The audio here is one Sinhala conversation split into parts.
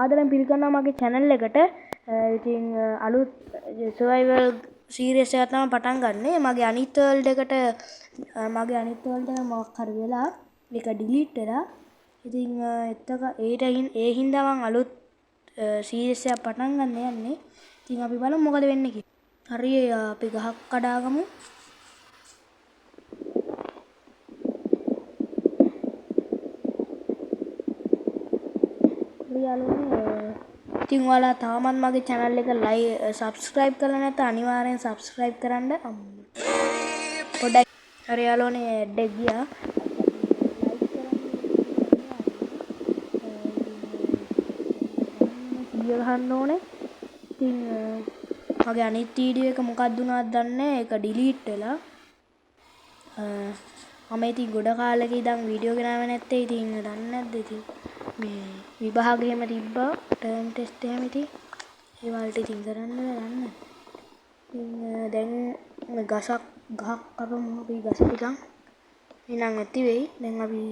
ආදරෙන් පිළිගන්නවා මගේ channel එකට. ඉතින් අලුත් survival series එකක් තමයි පටන් ගන්නෙ. මගේ අනිත් world එකට මොකක් හරි වෙලා ඒක delete වෙලා. ඉතින් ඒ හින්දා මං අලුත් series එකක් පටන් ගන්න යන්නේ. ඉතින් අපි බලමු මොකද වෙන්නේ කියලා. හරි අපි ගහක් කඩාගමු. ඉතින් ඔයාලා තාමත් මගේ channel එක subscribe කරලා නැත්නම් අනිවාර්යෙන් subscribe කරන්න. පොඩ්ඩක් හරි යාළුවනේ ඇඩ් එක ගියා. ගහන්න ඕනේ. ඉතින් මගේ අනිත් වීඩියෝ එක මොකක්ද වුණාද දන්නේ නැහැ. ඒක delete වෙලා. මම ඉතින් ගොඩ කාලෙක ඉඳන් වීඩියෝ ගෙනාවේ නැත්තේ. ඉතින් දන්නේ නැද්ද ඉතින් මේ විභාගෙ එහෙම තිබ්බා ටර්ම් ටෙස්ට් එහෙම ඉතින් ඒ වලට ඉතින් කරන්න දන්නේ. ඉතින් දැන් ගහක් කපමු අපි ගස ටිකක්. ඊළඟ ඇති වෙයි. දැන් අපි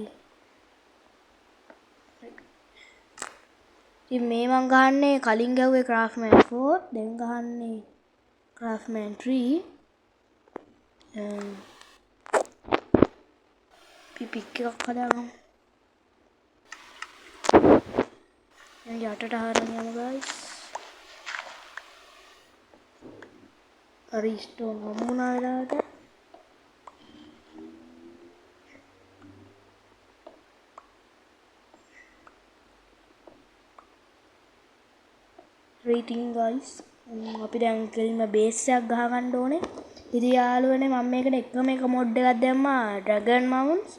ඉතින් මේ මං ගහන්නේ කලින් ගැහුවේ Craftman 4 දැන් ගහන්නේ Craftman 3 පික් එකක් හදාගමු. දැන් යටට හරන් යමු guys. හරි ස්ටෝන් හම්බුණා වෙලාවට. rating guys අපි දැන් කෙලින්ම බේස් එකක් ගහ ගන්න ඕනේ. ඉතින් යාළුවනේ මම මේකට එකම එක මොඩ් එකක් දැම්මා dragon mounts.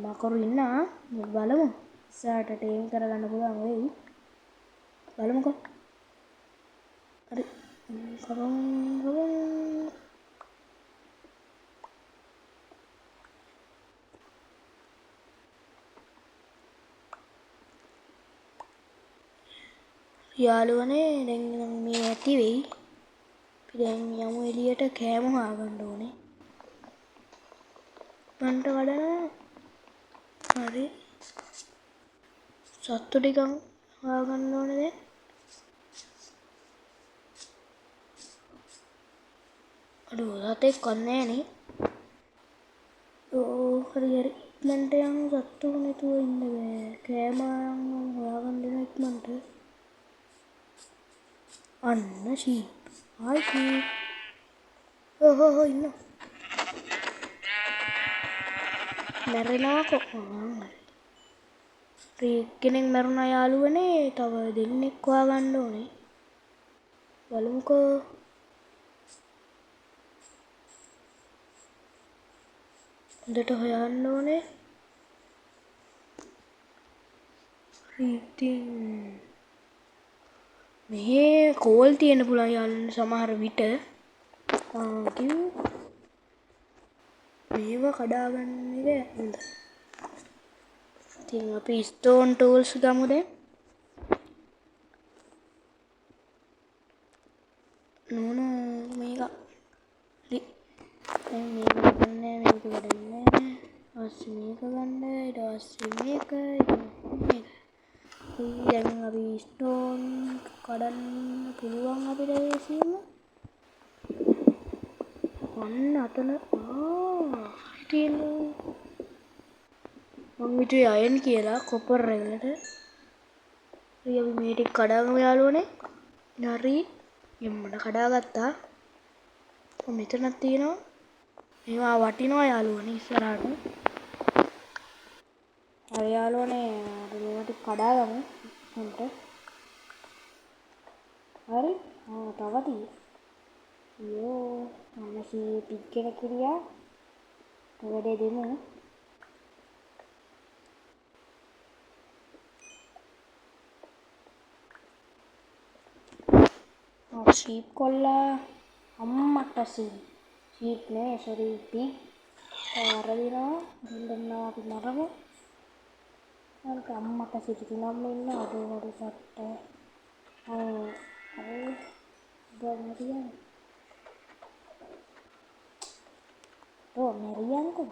මකරු ඉන්නා බලමු. ඉස්සරහට ටේම් කරගන්න පුළුවන් වෙයි. බලමුකෝ. හරි. යාළුවනේ දැන් මේ ඇති වෙයි. අපි දැන් යමු එළියට කෑම හොයාගන්න ඕනේ. මන්ට වඩා හරි. සත්තු ටිකක් හොයාගන්න ඕනේ දැන්. අඩෝ සතෙක් කන්නේ නෑනේ. හරි. ඉක්මනට යමු සත්තු නැතුව ඉන්න බෑ. කෑම හොයාගන්න දෙන ඉක්මනට. අන්න sheep. Hi sheep. ඔහො ඉන්න. මැරෙනවා කොහොමද? කෙනෙක් මැරුණා යාළුවනේ. තව දෙන්නෙක් හොයාගන්න ඕනේ. බලමුකෝ. හොඳට හොයන්න ඕනේ. ඉතින් මේ කෝල් තියෙන්න පුළුවන් යාළුවනේ සමහර විට. මේව කඩාගන්න එක හොඳයි. ඉතින් අපි ස්ටෝන් ටූල්ස් ගමු දැන්. මේක හරි. දැන් මේක ගන්න මේක ගන්න. ඊට මේක ගන්න. ඊට මේක දැන් අපි ස්ටෝන් කඩන්න පුළුවන් අපිට ඒසියම. අන්න අතන තියෙනවා. මම හිතුවේ අයන් කියලා කොපර් එකකට. අපි මේ ටික කඩාගමු යාළුවනේ. හරි. එම්මඩ කඩාගත්තා. මෙතනක් තියෙනවා. මේවා වටිනවා යාළුවනේ ඉස්සරහට. හරි යාළුවනේ අපි මේවා ටික කඩාගමු. හොන්ට. හරි. තව තියෙනවා. මම පික් එක කිරියා. වැඩේ දෙමු. sheep කොල්ලා අම්මට sheep නේ sorry pig. වරදිනවා. දෙන්නවා අපි මරමු. අර අම්මට සිටිනම් ඉන්න අඩෝවරු සට්ට. හරි. දැන් මරියන්කෝ.